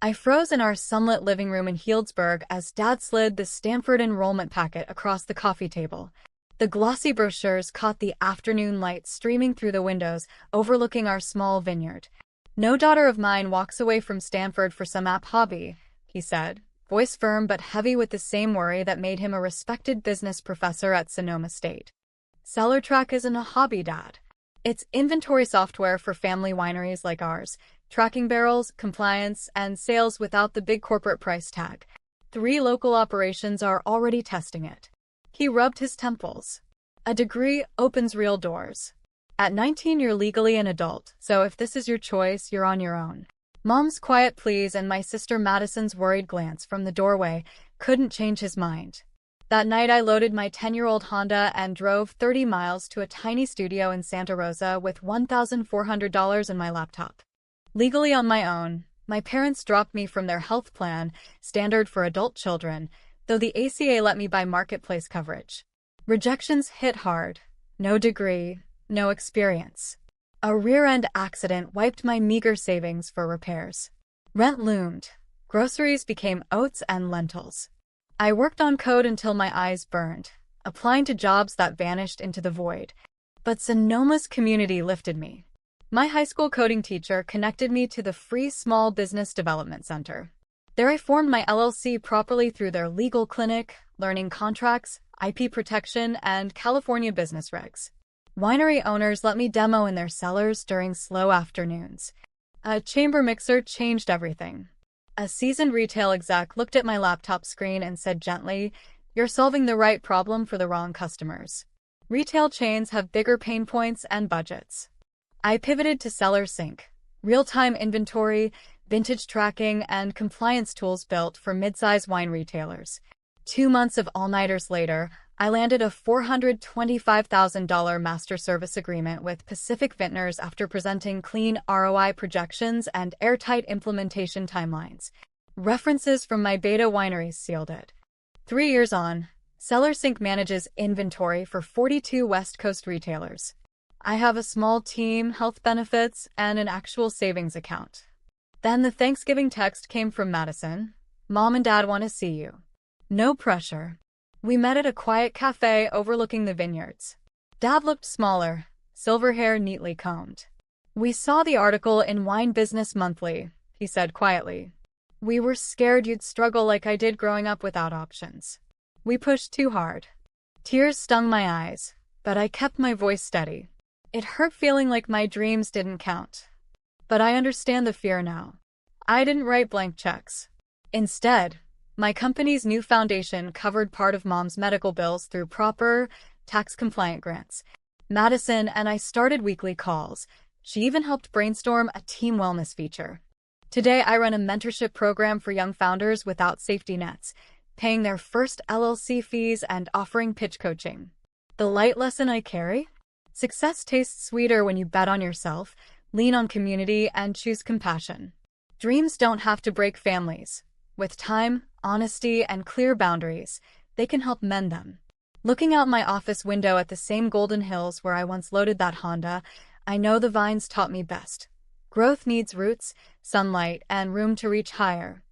I froze in our sunlit living room in Healdsburg as Dad slid the Stanford enrollment packet across the coffee table. The glossy brochures caught the afternoon light streaming through the windows, overlooking our small vineyard. "No daughter of mine walks away from Stanford for some app hobby," he said, voice firm but heavy with the same worry that made him a respected business professor at Sonoma State. "SellerTrack isn't a hobby, Dad. It's inventory software for family wineries like ours, tracking barrels, compliance, and sales without the big corporate price tag. 3 local operations are already testing it." He rubbed his temples. "A degree opens real doors. At 19 you're legally an adult, so if this is your choice, you're on your own." Mom's quiet pleas and my sister Madison's worried glance from the doorway couldn't change his mind. That night I loaded my 10-year-old Honda and drove 30 miles to a tiny studio in Santa Rosa with $1,400 in my laptop. Legally on my own, my parents dropped me from their health plan, standard for adult children, though the ACA let me buy marketplace coverage. Rejections hit hard. No degree, no experience. A rear-end accident wiped my meager savings for repairs. Rent loomed. Groceries became oats and lentils. I worked on code until my eyes burned, applying to jobs that vanished into the void. But Sonoma's community lifted me. My high school coding teacher connected me to the free Small Business Development Center. There I formed my LLC properly through their legal clinic, learning contracts, IP protection, and California business regs. Winery owners let me demo in their cellars during slow afternoons. A chamber mixer changed everything. A seasoned retail exec looked at my laptop screen and said gently, "You're solving the right problem for the wrong customers. Retail chains have bigger pain points and budgets." I pivoted to Seller Sync, real-time inventory, vintage tracking, and compliance tools built for mid-size wine retailers. 2 months of all-nighters later, I landed a $425,000 master service agreement with Pacific Vintners after presenting clean ROI projections and airtight implementation timelines. References from my beta wineries sealed it. 3 years on, SellerSync manages inventory for 42 West Coast retailers. I have a small team, health benefits, and an actual savings account. Then the Thanksgiving text came from Madison. "Mom and Dad want to see you." No pressure. We met at a quiet cafe overlooking the vineyards. Dad looked smaller, silver hair neatly combed. "We saw the article in Wine Business Monthly," he said quietly. "We were scared you'd struggle like I did growing up without options. We pushed too hard." Tears stung my eyes, but I kept my voice steady. It hurt feeling like my dreams didn't count. But I understand the fear now. I didn't write blank checks. Instead, my company's new foundation covered part of Mom's medical bills through proper, tax-compliant grants. Madison and I started weekly calls. She even helped brainstorm a team wellness feature. Today, I run a mentorship program for young founders without safety nets, paying their first LLC fees and offering pitch coaching. The light lesson I carry? Success tastes sweeter when you bet on yourself, lean on community, and choose compassion. Dreams don't have to break families. With time, honesty, and clear boundaries, they can help mend them. Looking out my office window at the same golden hills where I once loaded that Honda, I know the vines taught me best. Growth needs roots, sunlight, and room to reach higher.